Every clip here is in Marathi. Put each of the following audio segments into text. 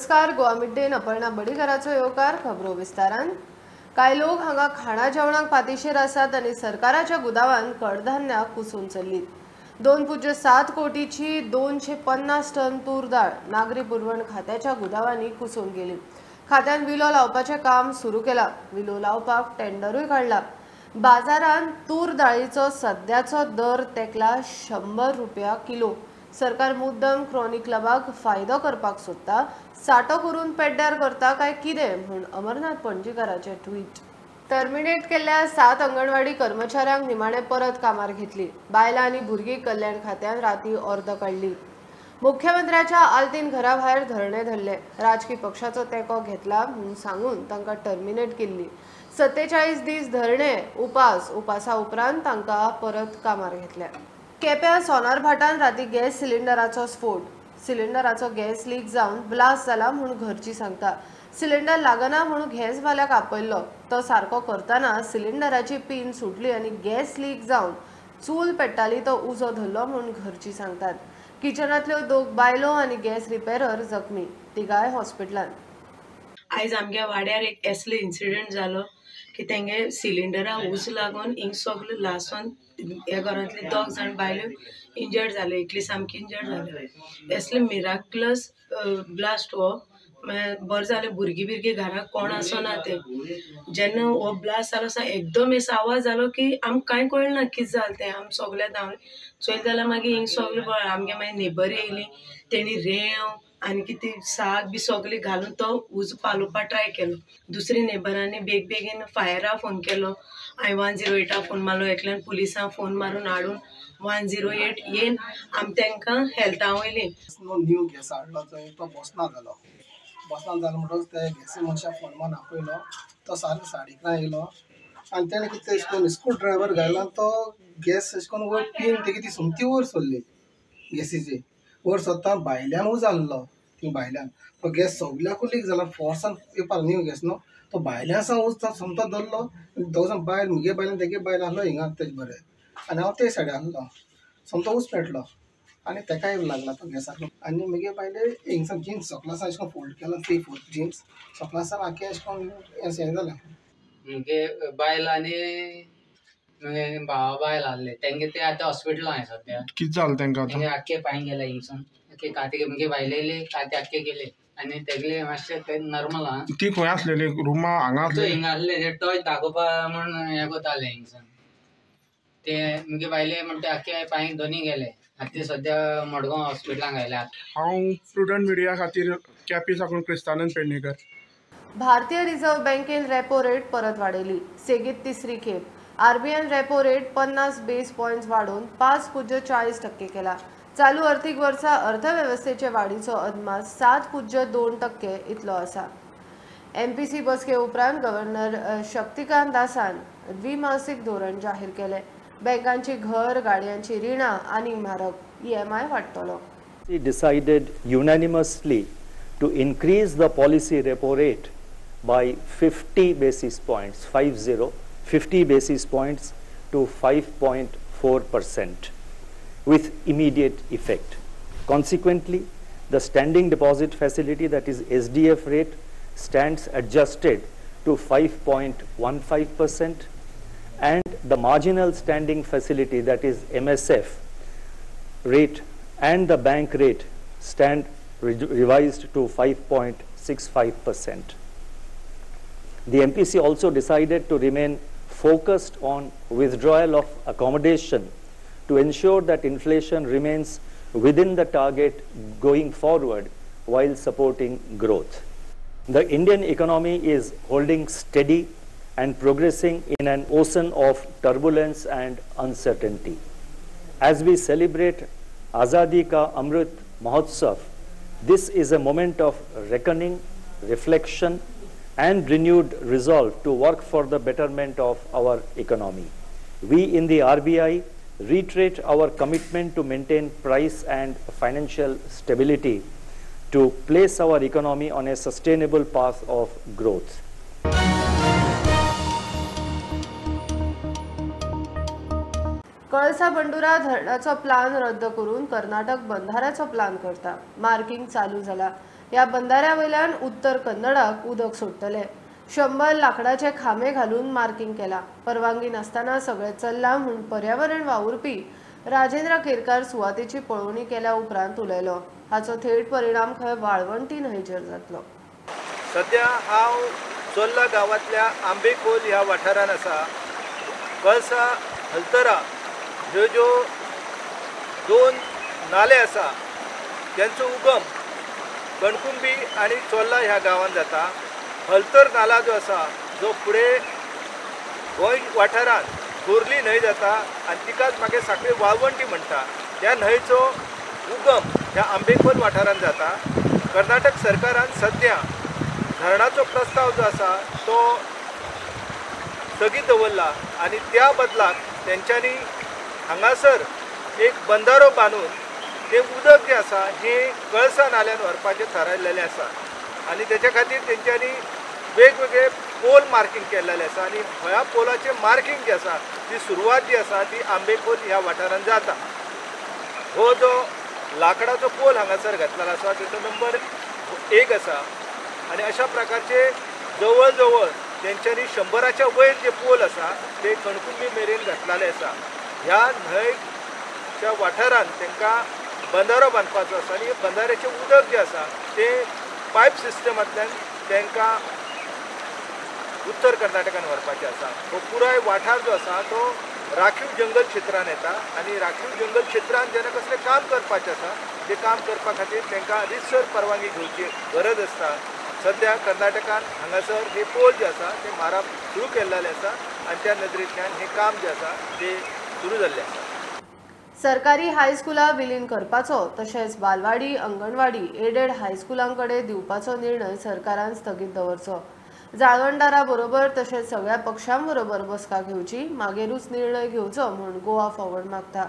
नमस्कार, गोवा मिड डे अपर्णा बडीकराचो येवकार. खबरो विस्तारान. कांय लोक हांगा खाणा जेवणाक पातीशेर आसात आनी सरकाराच्या गुदावान कडधान्यां कुसून चल्लीत. 2.7 कोटीची 250 टन तूर दाळ नागरी पुरवण खात्याच्या गुदावांनी कुसून गेली. खात्यान विलो लावपाचें काम सुरू केलां. विलो लावपाक टेंडरूय काडला. बाजारात तूर दाळीचो सध्याचो दर तेकला 100 रुपया किलो. सरकार मुद्दम क्रॉनिक क्लबाक फायदो करपाक सोदता. साठो करून पेड्ड्यार करता काय कितें म्हूण अमरनाथ पणजीकाराचें ट्वीट. टर्मिनेट केल्ल्या 7 अंगणवाडी कर्मचाऱ्यांक निमाणे परत कामार घेतली. बायलां आनी भुरगीं कल्याण खात्यान राती अर्द काडली. मुख्यमंत्र्याच्या आल्तीन घरा भायर धरणे धरले. राजकीय पक्षाचो तेंको घेतला म्हूण सांगून तांकां टर्मिनेट केल्ली. 47 दीस धरणे उपासा उपरांत तांकां परत कामार घेतल्या. केप्यां सोनार भाटान राती गॅस सिलिंडराचो स्फोट. सिलिंडराचो गॅस लीक जावन ब्लास्ट जाला म्हूण घरची सांगता. सिलिंडर लागना म्हूण गॅस वाल्याक आपयल्लो. तो सारको करतना सिलिंडराची पिन सुटली आनी गॅस लीक जावन चूल पेट्टाली तो उजो धरलो म्हूण घरची सांगतात. किचनांतल्यो 2 बायलो आनी गॅस रिपेरर जखमी. तिगाय हॉस्पिटलांत. आयज आमच्या वाड्यार एक असलो इन्सिडेंट जालो की तेंगे सिलिंडरा उज लागून हिंग सगळे लासून ह्या घरांतले 2 जाण बायलो इंजर्ड जाले. एकली सामकी इंजर्ड जाले. असले मिराक्युलस ब्लास्ट हो. बरें जालें भुरगीं घराक कोण आसना ते. जेन्ना हो ब्लास्ट जालो सा एकदम असो आवाज जालो की आमकां कांय कळना कितें जालें तें. आमी सगळे धांवले. चोयले जाल्यार मागीर हिंग सगळे पळय आमगे मागीर नेबर येयली. तेणी रेंव आनी कितें साग बी सगळे घालून तो उज पालोवपाक ट्राय केलो. दुसरी नेबरांनी बेगीन फायरा फोन केलो. हांवें 108 फोन मारलो. एकल्यान पुलिसांक फोन मारून हाडून 108 येवन आमी तांकां हेल्था वयली. न्यू गॅस हाडलो तो बसना जालो म्हणटच ते गॅसी मनशाक फोन मारून आपयलो. तो सारको 11:30 येयलो आनी तेणें कितें अशें करून स्क्रू ड्रायव्हर घायलो आनी तो गॅस अशें करून वयर पिन तेगे ती सोमती वयर सरली. गॅसीची वयर सरता भायल्यान उज आहलो. ती भायल्यान तो गॅस सगल्याकूच लीक जाला. फोर्सान येवपाक न्यू गॅस न्हू. तो भायल्यान सावन उज सोमतो धरलो. 2 जाण बायल मुगे बायलान तेगे बायल आहलो हिंगा तेजे बरें आनी हांव ते सायडीन आहलो. सोमतो उज पेटलो आनी तेकाय लागला तो गॅसाक. आनी मुगे बायले हिंगसान जिन्स सकलासा अशें करून फोल्ड केला. 3 फोल्ड जिन्स सकलासा आख्खे अशें करून हें जालें. मुगे बायल आनी मुगे भावा बायल आहले तेंगे ते आतां हॉस्पिटलांत आहाय सद्या. कितें जालें तेंकां? आख्खे पांय गेले हिंगसून. आख्खे काते मुगे बायलेले काते आख्खे गेले आनी तेगले मातशें ते नॉर्मल आहा. ती खंय आसलेली? रुमा हांगा आसलेली? हिंगा आहले ते टॉर्च दाखोवपा म्हूण हें कोताले हिंगसून. ते मुगे बायले म्हणटा आख्खे पांय दोनी गेले. आतां ते सद्या मडगांव हॉस्पिटलांत घायल्यात. हांव प्रुडंट मिडिया खातीर केपी साकून क्रिस्तानंद पेडणेकर. भारतीय रिझर्व्ह बँकेन रेपो रेट परत वाडयली. सेगीत तिसरी खेप. आरबीआयन रेपो रेट 50 बेस पॉयंट्स वाडोवन 5.40% केला. चालू अर्थीक वर्सा अर्थवेवस्थेचे वाडीचो अदमास 7.2% इतलो आसा. एमपीसी बसके उपरांत गव्हर्नर शक्तिकांत दासान द्विमासीक धोरण जाहीर केले. बँकांची घर, गाडयांची रिणां आनी म्हारग EMI वाडटलो. He decided unanimously to increase the policy repo rate by 50 basis points, 50 basis points to 5.4% with immediate effect. Consequently, the standing deposit facility, that is SDF rate, stands adjusted to 5.15%, and the marginal standing facility, that is MSF rate, and the bank rate stand revised to 5.65%. The MPC also decided to remain focused on withdrawal of accommodation to ensure that inflation remains within the target going forward while supporting growth. The Indian economy is holding steady and progressing in an ocean of turbulence and uncertainty. As we celebrate Azadi Ka Amrit Mahotsav, this is a moment of reckoning, reflection, and renewed resolve to work for the betterment of our economy. We in the RBI reiterate our commitment to maintain price and financial stability to place our economy on a sustainable path of growth. कळसा बंडुरा धरणाचो प्लान रद्द करून कर्नाटक बंधाऱ्याचो प्लान करता. मार्किंग चालू जाला. ह्या बंधाऱ्यावयल्यान उत्तर कन्नडाक उदक सोडटले. 100 लाकडाचे खांबे घालून मार्किंग केला. परवानगी नासतना सगळे चल्ला म्हूण पर्यावरण वावुरपी राजेंद्र केरकार सुवातेची पळोवणी केल्या उपरांत उलयलो. हाचो थेट परिणाम खंय वाळवंटी न्हंयचेर जातलो. सध्या हांव चोल्ला गांवांतल्या आंबेखोल ह्या वाठारांत आसा. कळसा हलतरा ह्यो ज्यो 2 नाले आसा त्यांचो उगम कणकुंबी आनी चोल्ला ह्या गांवांत जाता. हलतर नाला जो आसा जो फुडें गोंय वाठारांत खोर्ली न्हंय जाता आनी तिकाच मागीर सांखळी वाळवंटी म्हणटा. ह्या न्हंयचो उगम ह्या आंबेखोल वाठारांत जाता. कर्नाटक सरकारान सध्या धरणाचो प्रस्ताव जो आसा तो स्थगीत दवरला आनी त्या बदलाक तेंच्यांनी हांगासर एक बंधारो बांदून ते उदक जे आसा हें कळसा नाल्यान व्हरपाचें थारायलेलें आसा आनी तेच्या खातीर तेंच्यांनी वेगवेगळे पोल मार्किंग केल्लेले आसा आनी ह्या पोलाचें मार्किंग जी आसा ती सुरवात जी आसा ती आंबेखोल ह्या वाठारांत जाता. हो जो लाकडाचो पोल हांगासर घातलेलो आसा तेचो नंबर 1 आसा आनी अशा प्रकारचे जवळ जवळ तेंच्यांनी 100च्या वयर जे पोल आसा ते कणकुंबी मेरेन घातलेले आसा. ह्या न्हंयच्या वाठारांत तांकां बंधारो बांदपाचो आसा आनी बंधाऱ्याचें उदक जें आसा तें पायप सिस्टमांतल्यान तांकां उत्तर कर्नाटकान व्हरपाचें आसा. हो पुराय वाठार जो आसा तो राखीव जंगल क्षेत्रांत येता आनी राखीव जंगल क्षेत्रांत जेन्ना कसलें काम करपाचें आसा तें काम करपा खातीर तांकां रितसर परवानगी घेवची गरज आसता. सध्या कर्नाटकान हांगासर हे पोल जे आसा ते मारप सुरू केल्लेले आसा आनी त्या नदरेंतल्यान हें काम जें आसा तें सुरू जाल्लें आसा. सरकारी हायस्कुलां विलीन करपाचो तशेंच बालवाडी अंगणवाडी एडेड हायस्कुलांकडे दिवपाचो निर्णय सरकारान स्थगीत दवरचो. जाळवणदारा बरोबर तशेंच सगळ्या पक्षां बरोबर बसका घेवची मागीरूच निर्णय घेवचो म्हूण गोवा फॉरवर्ड मागता.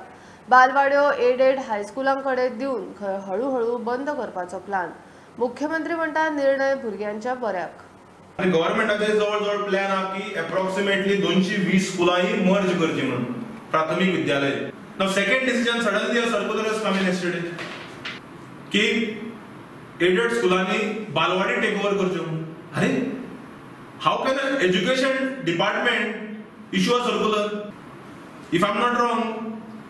बालवाड्यो एडेड हायस्कुलांकडे दिवन खंय हळूहळू बंद करपाचो प्लान. मुख्यमंत्री म्हणटा निर्णय भुरग्यांच्या बऱ्याक. गव्हर्नमेंटाचे जवळ जवळ प्लॅन हा की अप्रॉक्सिमेटली 220 स्कुलां ही मर्ज करची म्हणून प्राथमिक विद्यालय. Now second decision suddenly a circular is coming yesterday की एडेड स्कुलांनी बालवाडी टेक ओव्हर करच्यो. अरे how can education department issue a circular? If I am not wrong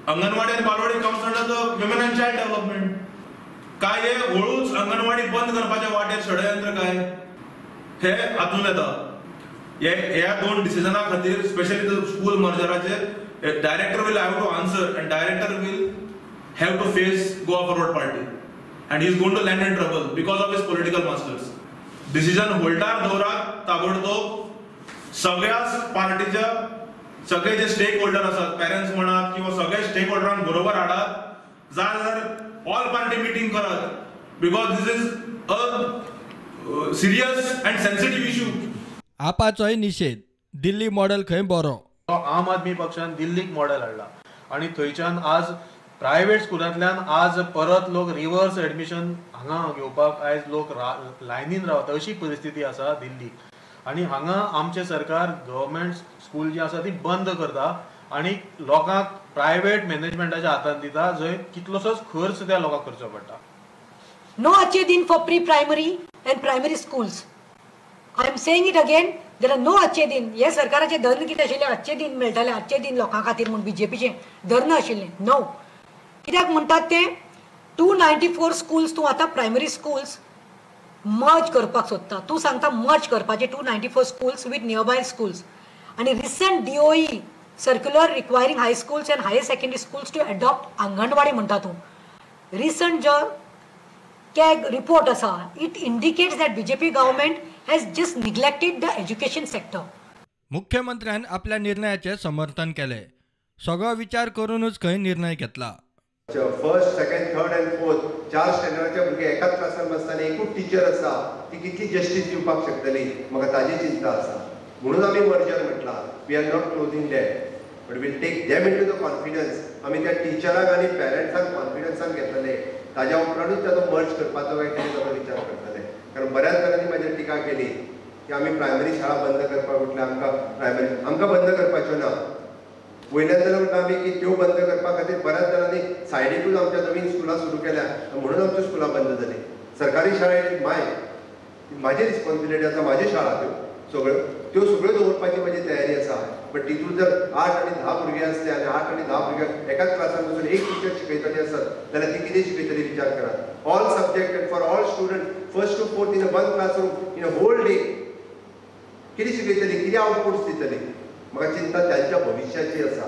anganwadi आणि balwadi comes under the women and child development. काय हे हळूच अंगणवाडी बंद करपाच्या वाटेर षडयंत्र काय हे हातून येता. ह्या 2 डिसिजना खातीर स्पेशली स्कूल मर्जराचेर director will have to answer and director will have to face Goa Forward Party and he is going to land in trouble because of his political masters. Decision holder दवरात ताबडतोब सगळ्या पार्टीच्या सगळे जे स्टेक होल्डर असतात पेरेंट्स म्हणा किंवा सगळे स्टेक होल्डरांक बरोबर हाडात जाल्यार ऑल पार्टी मीटिंग करात because this is a serious and sensitive issue. आपाचोय निषेध. दिल्ली मॉडेल खंय बरो. आम आदमी पक्षान दिल्लीक मॉडेल हाडला आणि थंयच्यान आज प्रायव्हेट स्कुलांतल्यान आज परत लोक रिवर्स एडमिशन हांगा घेवपाक आयज लोक लायनीन रावता अशी परिस्थिती आसा दिल्लीक. आणि हांगा आमचे सरकार गव्हर्मेंट स्कूल जी आसा ती बंद करता आणि लोकांक प्रायव्हेट मॅनेजमेंटाच्या हातान दिता जंय कितलोसोच खर्च त्या लोकांक करचो पडटा. No अच्छे दिन for pre-primary and primary schools. I am saying it again. There are no अच्छे दिन. हे सरकाराचे धर्म कितें आशिल्ले अच्छे दिन मेळटाले अच्छे दिन लोकां खातीर म्हूण बीजेपीचे धर्म आशिल्ले. नो कित्याक म्हणटात ते 294 स्कूल्स तूं आतां प्रायमरी स्कूल्स मर्ज करपाक सोदता. तूं सांगता मर्ज करपाचे 294 स्कूल्स विथ नियरबाय स्कूल्स. आणि recent DOE circular requiring high schools and higher secondary schools to adopt anganwadi म्हणटा तूं. रिसंट जो CAG report आसा it indicates that BJP government has just neglected the education sector. मुख्यमंत्र्यान आपल्या निर्णयाचे समर्थन केले. सगळो विचार करूनच खंय निर्णय घेतला. First second third and fourth 4 स्टँडर्डाचे भुरगे एकाच क्लासान बसताना एकूच टीचर आसा ती कितली जस्टीस दिवपाक शकतली म्हाका ताजी चिंता आसा. म्हणून आमी मर्जर म्हटला. We are not closing that but will take them into the confidence. आमी त्या टिचरांक आनी पेरंट्सांक कॉन्फिडन्सान घेतलेले ताज्या उपरांतूच ताचो मर्ज करपाचो काय कितें ताचो विचार करतले. कारण बऱ्याच जाणांनी म्हाजेर टिका केली की आमी प्रायमरी शाळा बंद करपाक म्हटल्यार आमकां बंद करपाच्यो ना. वयल्यान जाल्यार म्हणटा आमी की त्यो बंद करपा खातीर बऱ्याच जाणांनी सायडीकूच आमच्या नवीन स्कुलां सुरू केल्या म्हणून आमच्यो स्कुलां बंद जाली. सरकारी शाळेंत म्हाजी रिस्पॉन्सिबिलिटी आसा, म्हाज्यो शाळा त्यो सगळ्यो दवरपाची म्हजी तयारी आसा. बट तितून जर 8 आनी 10 भुरगे असले आनी 8 आनी 10 भुरग्यांक एकाच क्लासान बसून एक टीचर शिकयतली आसत जाल्यार ती कितें शिकयतली विचार करात. All subject and for all student first to fourth in one classroom in a whole day कितें शिकयतली, कितें आउटपुट्स दितली. म्हाका चिंता त्यांच्या भविष्याची आसा.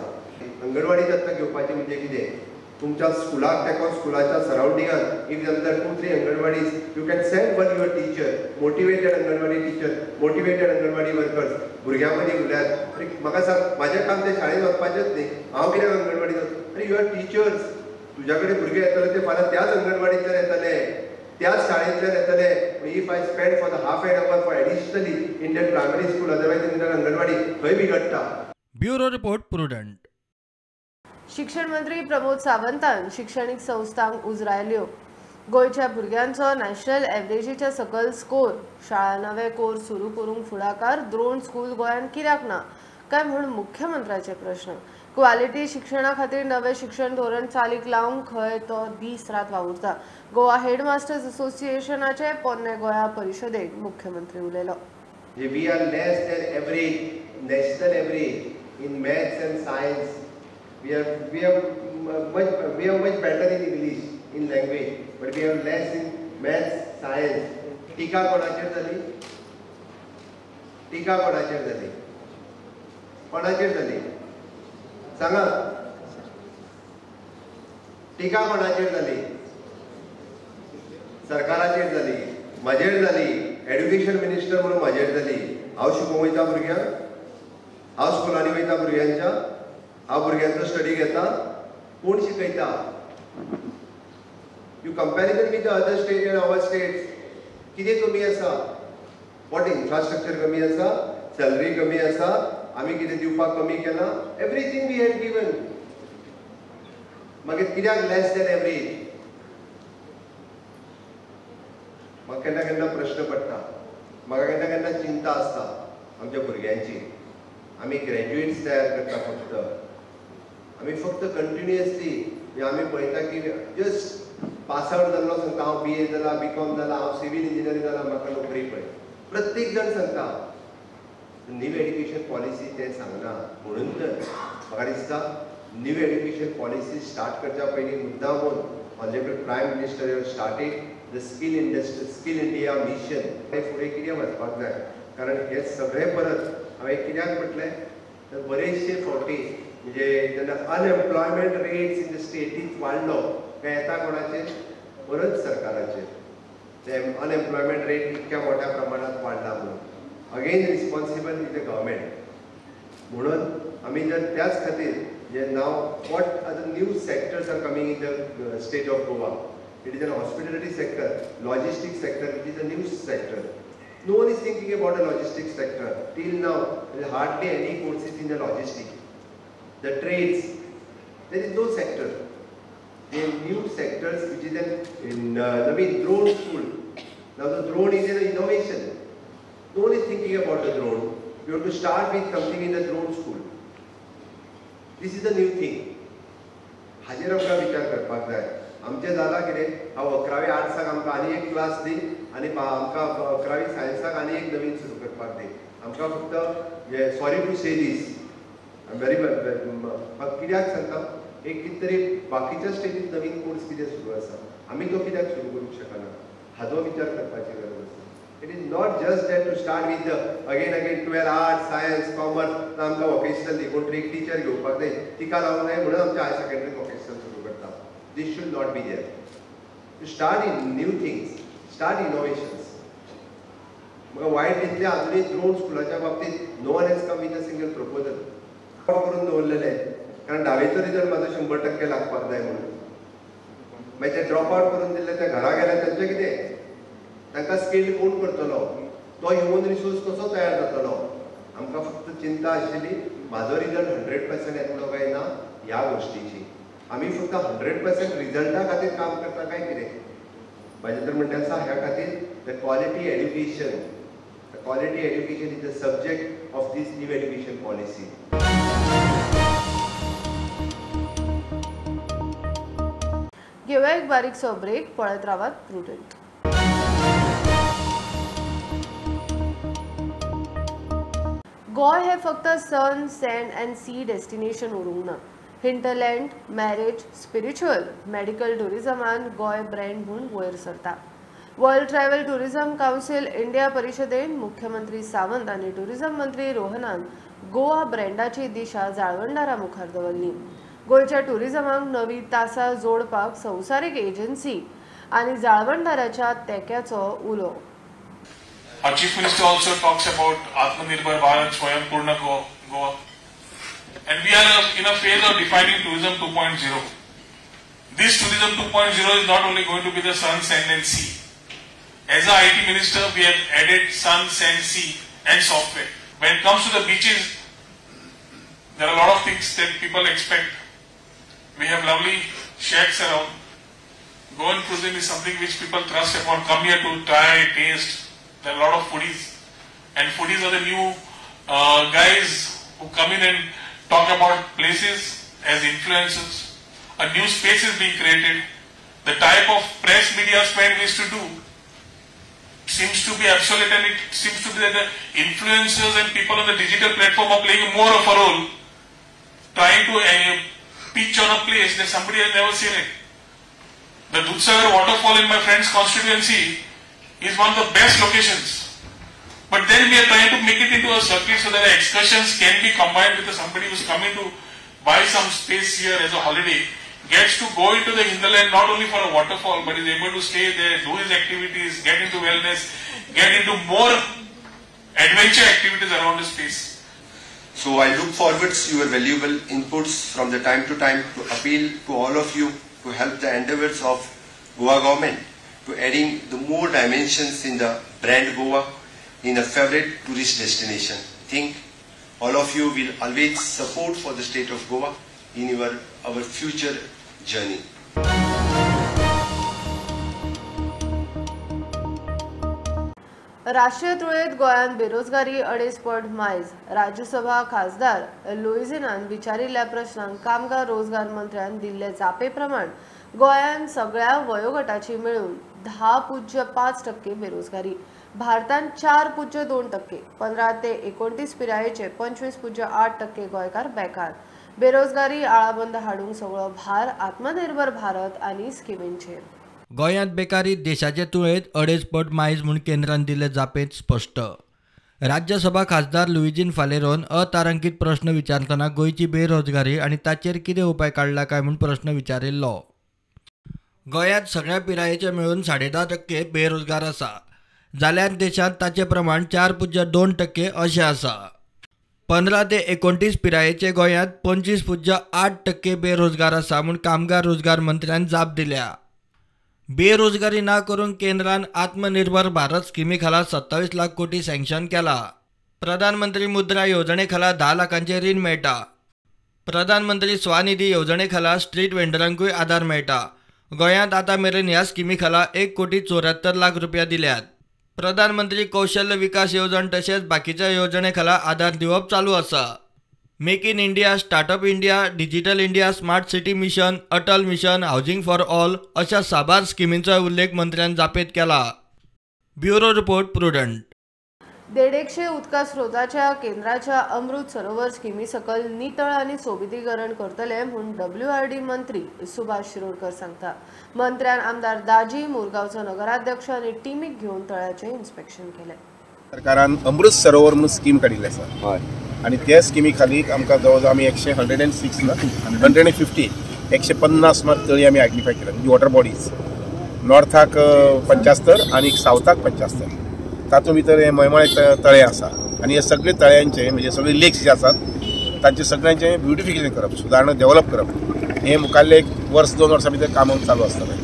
अंगणवाडी दत्तक घेवपाची म्हणजे कितें, तुमच्या स्कुलाक तेकोन स्कुलाच्या सरावंडिंगान इफ जर 2-3 anganwadis you can send one your teacher, motivated anganwadi teacher, motivated anganwadi workers भुरग्यां मदीं उलयात. अरे म्हाका सांग, म्हाजें काम तें शाळेंत वचपाचेंच न्ही, हांव कित्याक अंगणवाडीत वचप. अरे युअर टीचर्स, तुज्या कडेन भुरगे येतले ते फाल्यां त्याच अंगणवाडींतल्यान येतले, त्याच शाळेंतल्यान येतले. If I spend for the half an our for additionally in that primary school otherwise in that anganwadi खंय बिगडटा. Bureau report prudent. शिक्षण मंत्री प्रमोद सावंतान शिक्षणीक संस्थांक उजरायल्यो. गोंयच्या भुरग्यांचो नॅशनल एव्हरेजीच्या सकल स्कोर. शाळा नवे कोर्स सुरू करूंक फुडाकार. द्रोण स्कूल गोंयांत कित्याक ना काय म्हूण मुख्यमंत्र्याचे प्रश्न. क्वालिटी शिक्षणा खातीर नवे शिक्षण धोरण चालीक लावंक खंय तो दीस रात वावुरता. गोवा हेडमास्टर्स असोसिएशनाचे पोन्ने गोंया परिशदेक मुख्यमंत्री उलयलो. We are less than average, national average in maths and science. We are much better in English, in language, but we are less in maths, science. टीका कोणाचेर जाली? टीका कोणाचेर जाली? कोणाचेर जाली? सांगा. टीका कोणाचेर जाली? सरकाराचेर जाली, म्हाजेर जाली. एड्युकेशन मिनिस्टर म्हणून म्हाजेर जाली. हांव शिकोवंक वयता भुरग्यांक, हांव स्कुलांनी वयता भुरग्यांच्या, हांव भुरग्यांचो स्टडी घेता. कोण शिकयता? You comparison with the other state and our states कितें कमी आसा? वॉट इन्फ्रास्ट्रक्चर कमी आसा, सॅलरी कमी आसा, आमी कितें दिवपाक कमी केलां? Everything we had given. मागीर कित्याक लेस दॅन एवरेज? म्हाका केन्ना केन्ना प्रश्न पडटा, म्हाका केन्ना केन्ना चिंता आसता आमच्या भुरग्यांची. आमी ग्रॅज्युएट्स तयार करता फक्त, आमी फक्त कंटिन्युअसली आमी पळयता की जस्ट पास आउट जाल्लो सांगता हांव BA जाला, BCom जाला, हांव सिव्हिल इंजिनियरींग जाला, म्हाका नोकरी पळय. प्रत्येक जण सांगता. न्यू एड्युकेशन पॉलिसी ते सांगना. म्हणून तर म्हाका दिसता न्यू एड्युकेशन पॉलिसी स्टार्ट करच्या पयलीं मुद्दामून honourable prime minister have started the skill India mission. हे फुडें कितें वचपाक जाय, कारण हे सगळें परत हांवें कित्याक म्हटलें तर बरेचशे फावटी म्हणजे जेन्ना अनएम्प्लॉयमेंट रेट्स इन द स्टेटींत वाडलो काय येता कोणाचेर? परत सरकाराचेर. ते अनएम्प्लॉयमेंट रेट इतक्या मोठ्या प्रमाणात वाडला म्हणून again responsible is the government. म्हणून आमी जर त्याच खातीर जे नाव what are the new sectors are coming in the state of Goa. It is an hospitality sector, logistics sector, which is a new sector. No one is thinking about the logistics sector. Till now, there is hardly any courses in the logistics. The trades, there is no sector. There are new sectors, which is the drone school. Now the drone is an innovation. No one is thinking about the drone. We have to start with something in the drone school. This is the new thing. हाजेर आमकां विचार करपाक जाय. आमचें जालां कितें, हांव 11वी आर्ट्साक आमकां आनी एक क्लास दी आनी आमकां 11वी सायन्साक आनी एक नवीन सुरू करपाक दी. आमकां फक्त sorry to say this very कित्याक सांगता, एक कितें तरी बाकीच्या स्टेटींत नवीन कोर्स कितें सुरू आसा, आमी तो कित्याक सुरू करूंक शकना, हाचो विचार करपाची गरज आसा. It is not just that to start with again 12 arts, science, commerce आमकां वोकेशनल दी. कोण तरी एक टीचर घेवपाक जाय, तिका लागून जाय म्हणून आमच्या हायर सेकंडरी वोकेशनल सुरू करता. This should not be there. To start in new things, start innovations. म्हाका वायट दिसलें अजुनूय द्रोण स्कुलाच्या बाबतींत no one has come with a single proposal. करून दवरलेले कारण 10वीचो रिजल्ट म्हाजो 100% लागपाक जाय म्हणून. मागीर ते ड्रॉप आवट करून दिले, ते घरा गेले, तांचें कितें? तांकां स्किल्ड कोण करतलो? तो ह्युमन रिसोर्स कसो तयार जातलो? आमकां फक्त चिंता आशिल्ली म्हाजो रिजल्ट 100% येतलो काय ना ह्या गोश्टीची. आमी फक्त 100% रिजल्टा खातीर काम करता काय कितें? म्हाजें तर म्हणटा आसा ह्या खातीर the quality education is the subject of this new education policy. घेऊया एक बारीकसो ब्रेक. पळत रावात प्रुडंट. गोय हे फक्त sun, sand and sea destination उरूंक ना. हिंटरलँड, मॅरेज, स्पिरिच्युअल, मेडिकल टुरिझमान गोय ब्रँड म्हणून वयर सरता. World travel tourism council India परिशदेन मुख्यमंत्री सावंत आनी टुरिझम मंत्री रोहनान गोवा ब्रँडाची दिशा जाळवणदारा मुखार दवरली. गोयच्या टुरिझमाक नवी तासा जोडपाक संवसारीक एजन्सी आनी जाळवणदाराच्या तेक्याचो उलो. Our Chief Minister also talks about Atmanirbhar Bharat, Swayampoorna Goa. And we are in a phase of defining tourism 2.0. This tourism 2.0 is not only going to be the sun, sand and sea. As a IT minister, we have added sun, sand, sea and software. When it comes to the beaches, there are a lot of things that people expect. We have lovely shacks around. Goan cuisine is something which people trust upon. Come here to try, taste. There are a lot of foodies. And foodies are the new guys who come in and talk about places as influencers. A new space is being created. The type of press media spend we used to do seems to be obsolete, and it seems to be that the influencers and people on the digital platform are playing more of a role, trying to pitch on a place that somebody has never seen it. The Dudhsagar waterfall in my friend's constituency is one of the best locations. But then we are trying to make it into a circuit so that the excursions can be combined with somebody who's coming to buy some space here as a holiday, gets to go into the hinterland not only for a waterfall, but is able to stay there, do his activities, get into wellness, get into more adventure activities around the space. So I look forward to your valuable inputs from the time to time to appeal to all of you to help the endeavors of Goa government to adding the more dimensions in the brand Goa in a favorite tourist destination. I think all of you will always support for the state of Goa in our future journey. राष्ट्रीय तुळेत गोंयांत बेरोजगारी 2.5%. राज्यसभा खासदार लुईझिनान विचारिल्ल्या प्रश्नांक कामगार रोजगार मंत्र्यान दिल्ले जापे प्रमाण गोंयांत सगळ्या वयोगटाची मेळून 10.5% बेरोजगारी. भारतांत 4.2%. 15 ते 29 पिरायेचे 25.8% गोंयकार बेकार. बेरोजगारी आळाबंद हाडूंक सगळो भार आत्मनिर्भर भारत आनी स्किमींचेर. गोंयांत बेकारी देशाचे तुळेंत 2.5% म्हूण केंद्रान दिले जापेत स्पश्ट. राज्यसभा खासदार लुईझिन फालेरोन अतारांकीत प्रश्न विचारतना गोंयची बेरोजगारी आनी ताचेर कितें उपाय काडला काय म्हूण प्रश्न विचारिल्लो. गोंयांत सगळ्या पिरायेचे मेळून 10.5% बेरोजगार आसा, जाल्यार देशांत ताचें प्रमाण 4.2% अशें आसा. 15 ते 29 पिरायेचे गोंयांत 25.8% बेरोजगार आसा म्हूण कामगार रोजगार मंत्र्यान जाप दिल्या. बेरोजगारी ना करून केंद्रान आत्मनिर्भर भारत स्किमी खाला 27 लाख कोटी सँक्शन केला. प्रधानमंत्री मुद्रा येवजणे खाला 10 लाखांचे रीण मेळटा. प्रधानमंत्री स्वनिधी येवजणे खाला स्ट्रीट वेंडरांकूय आदार मेळटा. गोंयांत आतां मेरेन ह्या स्किमी खाला 1.74 लाख रुपया दिल्यात. प्रधानमंत्री कौशल्य विकास येवजण तशेंच बाकीच्या येवजणे खाला आदार दिवप चालू आसा. Make in India, startup India, digital India, smart city mission, Atal mission, housing for all अशा साबार स्किमींचो उल्लेख मंत्र्यान जापेत केला. Bureau report prudent. 150 उदका स्रोताच्या केंद्राच्या अमृत सरोवर स्किमी सकल नितळ आनी सोबितीकरण करतले म्हूण WRD मंत्री सुभाष शिरोडकर सांगता. मंत्र्यान आमदार दाजी, मुरगांवचो नगराध्यक्ष आनी टिमीक घेवन तळ्याचें इन्स्पेक्शन केलें. सरकारान अमृत सरोवर म्हणून स्कीम काडिल्ली आसा आनी त्या स्किमी खाली आमकां जवळ आमी 106 ना 150 150 मात तळी आमी आयडेंटिफाय केल्या, म्हणजे वॉटर बॉडीज. नॉर्थाक 75 आनी सावथाक 75. तातूंत भितर हे मयमळे तळे आसा आनी हे सगळे तळ्यांचे म्हणजे सगळे लेक्स जे आसात तांचे सगळ्यांचे ब्युटिफिकेशन करप, सुदारणा डेव्हलप करप, हे मुखाल्ले 1-2 वर्सां भितर काम चालू आसतलें.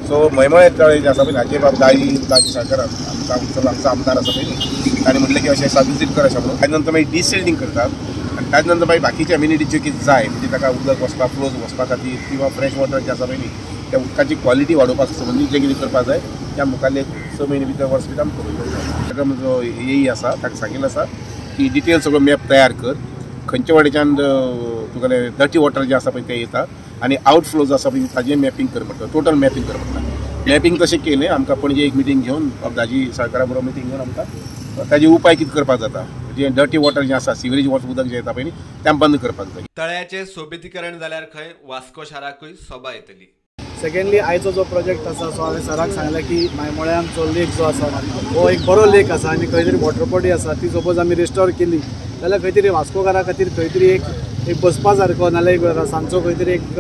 सो मयमळे तळे जे आसा पळय हाचे बाब दाजी सरकारान आमचो आमदार आसा पळय ताणें म्हटलें की अशें विजीट कर अशें म्हणून. ताजे नंतर मागीर डिसिल्डिंग करतात आनी ताजे नंतर मागीर बाकीचे एम्युनिटीज ज्यो कितें जाय म्हणजे ताका उदक वचपाक क्लोज वचपा खातीर किंवा फ्रेश वॉटर जे आसा पळय त्या उदकाची क्वॉलिटी वाडोवपाक संबंदीत जें कितें करपाक जाय त्या मुखाल्ले 6 म्हयने भितर वर्स भितर आमी करूंक जाय. ताका म्हजो येई आसा, ताका सांगिल्लें आसा की डिटेल सगळो मॅप तयार कर, खंयचे वाटेच्यान तुगेलें डर्टी वॉटर जें आसा पळय तें येता आनी आवटफ्लो जो आसा पळय ताजें मॅपींग कर म्हणटा, टोटल मॅपींग कर म्हणटा. मॅपींग तशें केलें आमकां पणजे एक मिटींग घेवन दाजी सरकारा बरोबर मिटींग घेवन आमकां ताजे उपाय कितें करपाक जाता जे डर्टी वॉटर जे आसा सिवरेज वॉटर उदक जे येता पळय तें बंद करपाक जाय. तळ्याचे सोबितीकरण जाल्यार खंय वास्को शाराकूय सोबा येतली. सेकंडली आयचो जो प्रोजेक्ट आसा सो हांवें सराक सांगलें की मायमोळ्यांचो लेक जो आसा हो एक बरो लेक आसा आनी खंय तरी वॉटरबॉडी आसा ती सपोज आमी रिस्टोर केली जाल्यार खंय तरी वास्कोकारा खातीर खंय तरी एक बसपा सारको नाल्यार एक सांजचो खंय तरी एक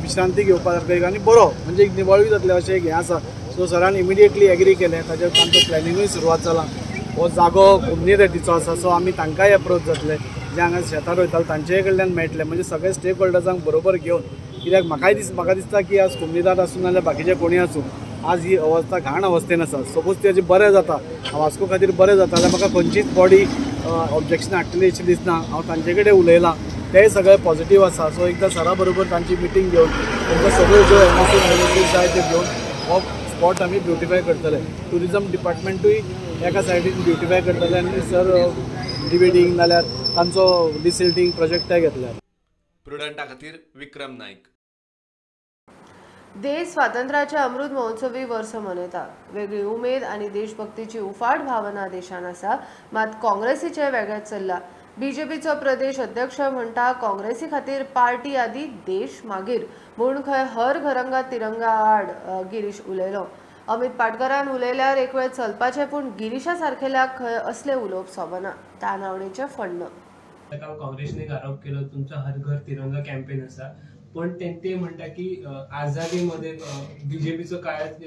विश्रांती घेवपा सारको एक आनी बरो म्हणजे एक निवळूय जातलें अशें एक हें आसा. सो सरान इमिडिएटली एग्री केलें ताजेर तांचो प्लॅनिंगूय सुरवात जाला. हो जागो कुमनी रेटीचो आसा सो आमी तांकांय एप्रोच जातले जे हांगा शेतां रोयताले तांचे कडल्यान मेळटले म्हणजे सगळे स्टेक होल्डर्सांक बरोबर घेवन कित्याक म्हाका दिसता की आज कुमनीदार आसूं नाल्यार बाकीचे कोणी आसूं आज ही अवस्था घाण अवस्थेन आसा. सपोज तेजें बरें जाता वास्को खातीर बरें जाता जाल्यार म्हाका खंयचीच बॉडी ऑब्जेक्शन हाडटली अशें दिसना. हांव तांचे कडेन उलयलां तेय सगळे पॉझिटीव आसा. सो एकदां सरा बरोबर तांची मिटींग घेवन तांकां सगळ्यो ज्यो एनओसी जाय त्यो घेवन हो स्पॉट आमी ब्युटिफाय करतले. टुरिजम डिपार्टमेंटूय एका सायडीन ब्युटिफाय करतले आनी सर डिवेडिंग नाल्यार तांचो डिसिल्टिंग प्रोजेक्टाय घेतले. प्रुडंटा खातीर विक्रम नाईक. देश स्वातंत्र्याचे अमृत महोत्सवी वर्ष मनयता. वेगळी उमेद आणि देशभक्तीची उफाट भावना देशान आसा मात काँग्रेसीचे वेगळेच चल्ला. बीजेपीचो प्रदेश अध्यक्ष म्हणटा काँग्रेसी खातीर पार्टी आदी देश मागीर म्हूण खंय हर घरंगा तिरंगा आड गिरीश उलयलो. अमित पाटकरान उलयल्यार एक वेळ चलपाचें पूण गिरीशा सारकेल्याक खंय असले उलोवप सोबना. तानावडेचें फण्ण. काँग्रेसने आरोप केलो तुमचा हर घर तिरंगा कॅम्पेन आसा पण ते म्हणटा की आझादीमध्ये बीजेपीचो काळात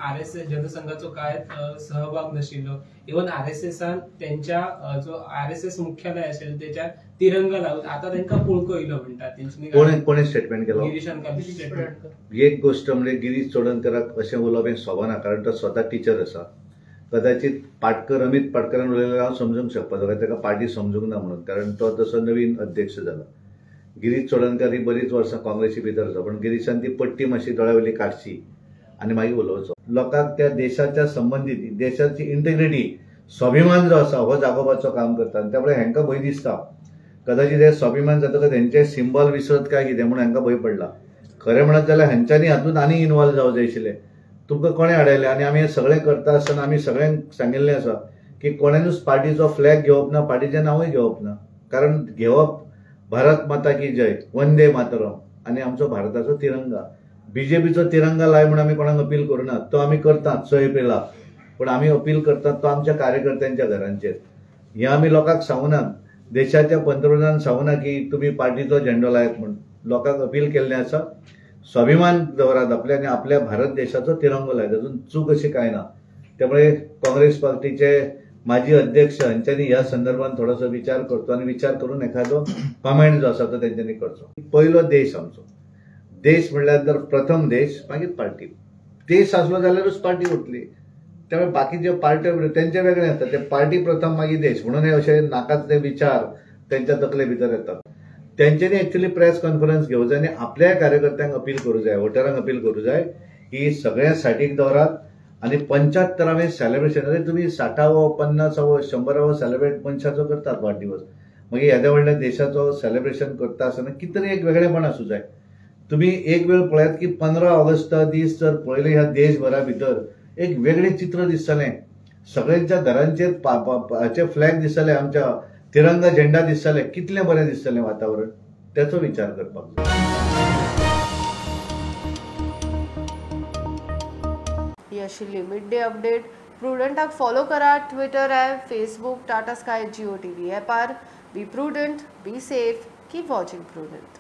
RSS जनसंघाचो काळात सहभाग नाशिल्लो. इवन RSSन त्यांच्या जो RSS मुख्यालय असेल त्याच्या तिरंगा लावून आता तांकां पुळको येयलो म्हणटा. कोणी स्टेटमेंट केलो गिरीशान स्टेटमेंट. एक गोष्ट म्हणजे गिरीश चोडणकराक अशें उलोवप हें सोबना कारण तो स्वता टीचर आसा. कदाचित अमित पाटकरान उलयल्यार हांव समजूंक शकपाचो कारण ताका पार्टी समजूंक ना म्हणून कारण तो तसो नवीन अध्यक्ष जाला. गिरीश चोडणकर ही बरीच वर्सां काँग्रेसी भितर आसा पण गिरीशान ती पट्टी मातशी दोळ्यावयली काडची आनी मागीर उलोवचो. लोकांक त्या देशाच्या संबंधीत देशाची इंटेग्रिटी स्वाभिमान जो आसा हो जागोवपाचो काम करता आनी त्यामुळे हांकां भंय दिसता. कदाचित हे स्वाभिमान जातकच हेंचे सिंबल विसरत काय कितें म्हणून हांकां भंय पडला. खरें म्हणत जाल्यार हांच्यांनी हातूंत आनी इन्वॉल्व जावंक जाय आशिल्लें. तुमकां कोणें हाडयलें आनी आमी हें सगळें करता आसतना आमी सगळ्यांक सांगिल्लें आसा की कोणेनूच पार्टीचो फ्लॅग घेवप ना पार्टीचें नांवूय घेवप ना कारण घेवप भारत माता की जय वंदे मातरम आनी आमचो भारताचो तिरंगा. बीजेपीचो तिरंगा लाय म्हणून आमी कोणाक अपील करूना तो आमी करतात 6 एप्रिलाक पण आमी अपील करतात तो आमच्या कार्यकर्त्यांच्या घरांचेर. हें आमी लोकांक सांगूना देशाच्या पंतप्रधानान सांगूना की तुमी पार्टीचो झेंडो लायात म्हणून. लोकांक अपील केल्लें आसा स्वाभिमान दवरात आपल्या आनी आपल्या भारत देशाचो तिरंगो लायत तातूंत चूक अशी कांय ना. त्यामुळे काँग्रेस पार्टीचे माजी अध्यक्ष हांच्यांनी ह्या संदर्भात थोडोसो विचार करचो आनी विचार करून एखादो कमेंट जो आसा तो तेंच्यांनी करचो. पयलो देश आमचो देश म्हणल्यार जर प्रथम देश मागीर पार्टी. देश आसलो जाल्यारूच पार्टी उरतली. त्यामुळे बाकीचे पार्ट्यो तेंचे वेगळे आसता ते पार्टी प्रथम मागीर देश म्हणून हे अशे नाकाच ते विचार तेंच्या तकले भितर येतात. तेंच्यांनी एक्चुअली प्रेस कॉन्फरन्स घेवंक जाय आनी आपल्या कार्यकर्त्यांक अपील करूं जाय वोटरांक अपील करूं जाय की सगळ्या साठीक दवरात आनी 75वें सेलिब्रेशन अरे तुमी 60वो 50वो 100वो सेलिब्रेट मनशाचो करतात वाडदिवस मागीर येद्या व्हडल्या देशाचो सेलिब्रेशन करता आसतना कितें तरी एक वेगळेपण आसूं जाय. तुमी एक वेळ पळयात की 15 ऑगस्ट दीस जर पळयलें ह्या देशभरा भितर एक वेगळें चित्र दिसतलें. सगळ्यांच्या घरांचेर हाचे फ्लॅग दिसतले आमच्या तिरंगा झेंडा दिसतले कितलें बरें दिसतलें वातावरण त्याचो विचार करपाक जाय. ही आशिल्ली मिड डे अपडेट. प्रुडंटाक फॉलो करा Twitter app Facebook Tata Sky Jio TV ॲपार. Be prudent be safe keep watching prudent.